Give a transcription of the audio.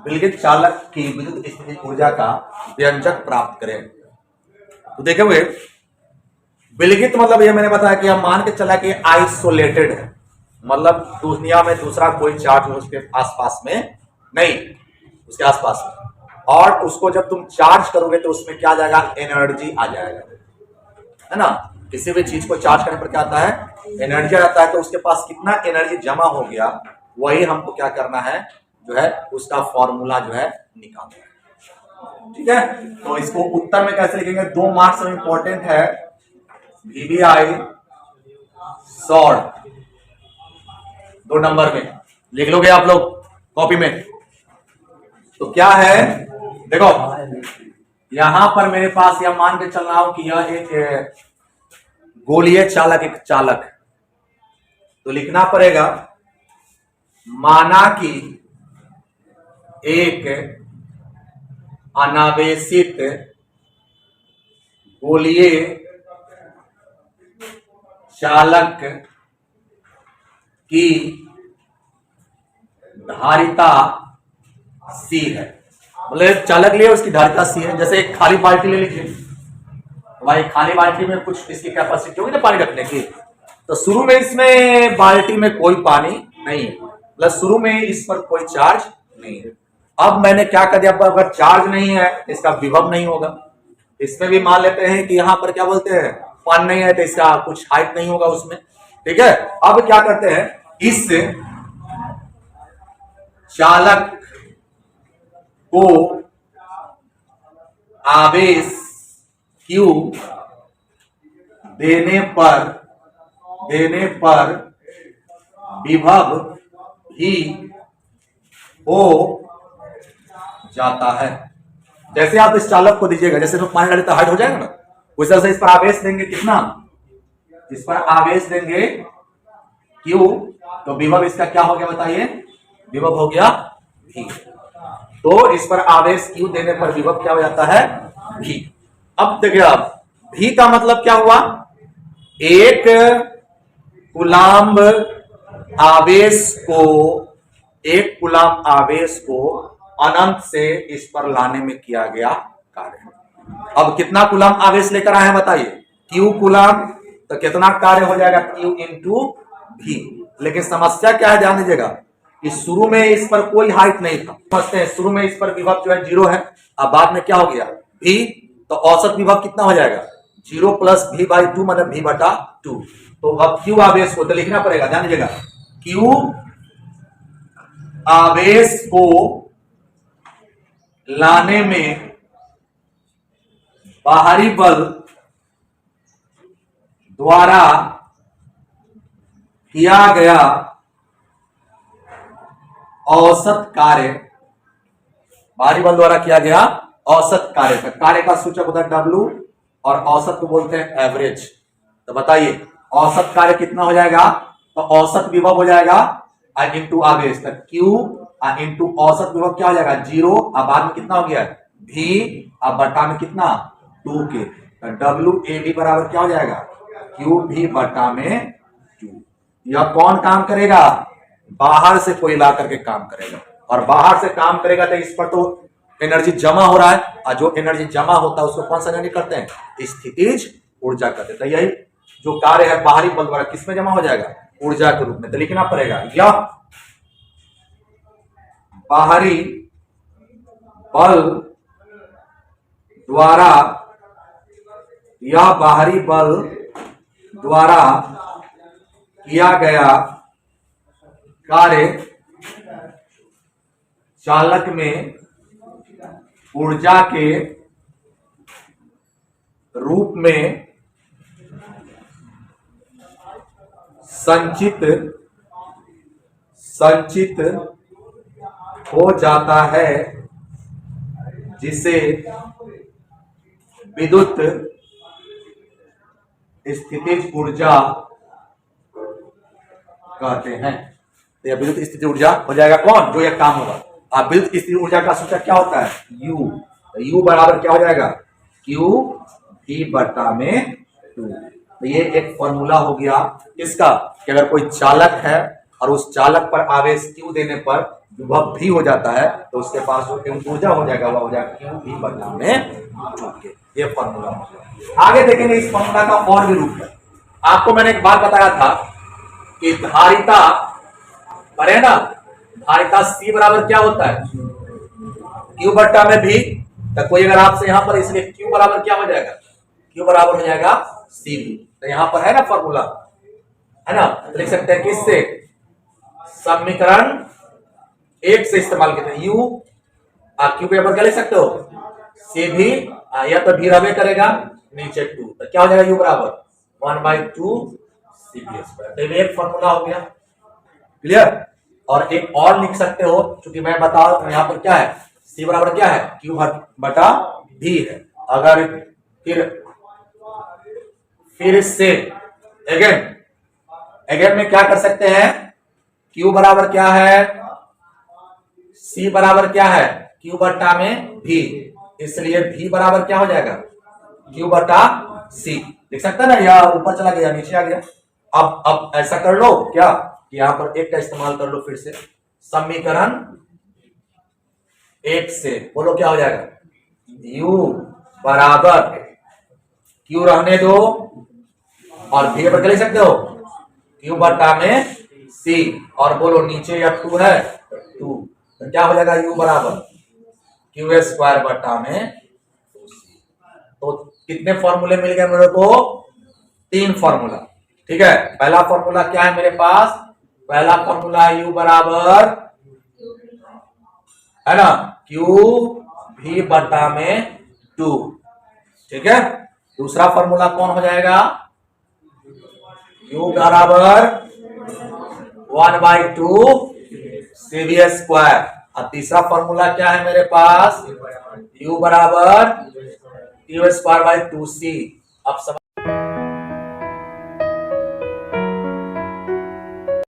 विलगित चालक की विद्युत स्थितिज ऊर्जा का व्यंजक प्राप्त करें। तो देखे हुए विलगित मतलब ये मैंने बताया कि हम मान के चला कि आइसोलेटेड है, मतलब दुनिया में दूसरा कोई चार्ज उसके आसपास में नहीं, उसके आसपास में, और उसको जब तुम चार्ज करोगे तो उसमें क्या आ जाएगा, एनर्जी आ जाएगा, है ना। किसी भी चीज को चार्ज करने पर क्या आता है, एनर्जी आता है। तो उसके पास कितना एनर्जी जमा हो गया वही हमको क्या करना है, जो है उसका फॉर्मूला जो है निकालना है। ठीक है, तो इसको उत्तर में कैसे लिखेंगे, 2 मार्क्स में इंपॉर्टेंट है, वीवीआई शॉर्ट 2 नंबर में लिख लोगे आप लोग कॉपी में। तो क्या है, देखो यहां पर मेरे पास यह मान के चल रहा हूं कि यह एक गोलीय चालक, एक चालक, तो लिखना पड़ेगा माना कि एक अनावेशित गोलीय चालक की धारिता C है, मतलब चालक लिए उसकी धारिता C है। जैसे एक खाली बाल्टी ले लीजिए, भाई खाली बाल्टी में कुछ इसकी कैपेसिटी होगी ना पानी रखने की, तो शुरू में इसमें बाल्टी में कोई पानी नहीं है, मतलब शुरू में इस पर कोई चार्ज नहीं है। अब मैंने क्या कर दिया, अगर चार्ज नहीं है इसका विभव नहीं होगा। इसमें भी मान लेते हैं कि यहां पर क्या बोलते हैं, पानी नहीं है तो इसका कुछ हाइट नहीं होगा उसमें। ठीक है, अब क्या करते हैं, इस चालक को आवेश Q देने पर विभव भी हो जाता है। जैसे आप इस चालक को दीजिएगा, जैसे तो पानी डाले तो हाइट हो जाएगा ना, उस तरह से इस पर आवेश देंगे कितना, इस पर आवेश देंगे Q, तो विभव इसका क्या हो गया बताइए, विभव हो गया V। तो इस पर आवेश Q देने पर विभव क्या हो जाता है, V। अब देखिए आप V का मतलब क्या हुआ, एक कूलाम्ब आवेश को अनंत से इस पर लाने में किया गया कार्य। अब कितना कूलाम्ब आवेश लेकर आए हैं बताइए, Q कूलाम्ब, तो कितना कार्य हो जाएगा, Q इंटू V। लेकिन समस्या क्या है, ध्यान दीजिएगा कि शुरू में इस पर कोई हाइट नहीं था, समझते हैं, शुरू में इस पर विभव जो है 0 है, अब बाद में क्या हो गया V, तो औसत विभव कितना हो जाएगा, 0 प्लस V/2 मतलब V/2। तो अब Q आवेश को तो लिखना पड़ेगा, ध्यान दीजिएगा, Q आवेश को लाने में बाहरी बल द्वारा किया गया औसत कार्य, बाहरी बल द्वारा किया गया औसत कार्य, कार्य का सूचक होता है W और औसत को बोलते हैं एवरेज। तो बताइए औसत कार्य कितना हो जाएगा, तो औसत विभव हो जाएगा इंटू आवेश, तो Q इंटू औसत विभव क्या हो जाएगा 0, अब बाद में कितना हो गया V, अब बटा में कितना 2K, तो WAV बराबर क्या हो जाएगा QV बटा में 2। यह कौन काम करेगा, बाहर से कोई ला करके काम करेगा, और बाहर से काम करेगा तो इस पर तो एनर्जी जमा हो रहा है, और जो एनर्जी जमा होता है उसको कौन सा एनर्जी करते हैं, स्थितिज ऊर्जा करते हैं। तो यही जो कार्य है बाहरी बल द्वारा किसमें जमा हो जाएगा, ऊर्जा के रूप में। तो लिखना पड़ेगा यह बाहरी बल द्वारा किया गया कार्य चालक में ऊर्जा के रूप में संचित हो जाता है, जिसे विद्युत स्थितिज ऊर्जा कहते हैं। तो यह विद्युत स्थितिज ऊर्जा हो जाएगा कौन, जो यह काम होगा। अब विद्युत स्थितिज ऊर्जा का सूचक क्या होता है, U, तो U बराबर क्या हो जाएगा QV बटा में 2। तो ये एक फॉर्मूला हो गया इसका कि अगर कोई चालक है और उस चालक पर आवेश Q देने पर विभव भी हो जाता है तो उसके पास जो ऊर्जा हो जाएगा वह हो जाएगा क्यू भी बटा में टू। ये फॉर्मूला हो गया। आगे देखेंगे इस फॉर्मूला का और भी रूप है। आपको मैंने एक बात बताया था कि धारिता पर है ना, धारिता C बराबर क्या होता है, Q बट्टा में भी। तो कोई अगर आपसे यहां पर, इसलिए Q बराबर क्या हो जाएगा, Q बराबर हो जाएगा CV। तो यहां पर है ना फॉर्मूला, है ना, तो लिख सकते हैं किससे, समीकरण 1 से इस्तेमाल करते हैं। U Q बराबर क्या लिख सकते हो, C भी, या तो भी रवे करेगा नीचे 2, तो क्या हो जाएगा U बराबर 1/2 CV²। तो ये एक फॉर्मूला हो गया, क्लियर। और एक और लिख सकते हो, क्योंकि मैं बता रहा हूं यहां पर क्या है, C बराबर क्या है, Q बटा V है। अगर फिर से अगेन में क्या कर सकते हैं, Q बराबर क्या है, C बराबर क्या है, Q बटा में V, इसलिए V बराबर क्या हो जाएगा, Q बटा C। लिख सकते हैं ना, या ऊपर चला गया नीचे आ गया। अब ऐसा कर लो क्या, यहां पर एक का इस्तेमाल कर लो फिर से, समीकरण 1 से बोलो क्या हो जाएगा, U बराबर Q रहने दो और V पर लिख सकते हो Q बटा में C, और बोलो नीचे या 2 है 2, तो क्या हो जाएगा U बराबर Q² बटा में 2C। तो कितने फॉर्मूले मिल गए मेरे को, 3 फॉर्मूला। ठीक है, पहला फॉर्मूला क्या है मेरे पास, पहला फॉर्मूला U बराबर है ना Q भी बटा में 2। ठीक है, दूसरा फॉर्मूला कौन हो जाएगा, U बराबर 1/2 CV²। और तीसरा फॉर्मूला क्या है मेरे पास, U बराबर Q² by 2C। अब समझ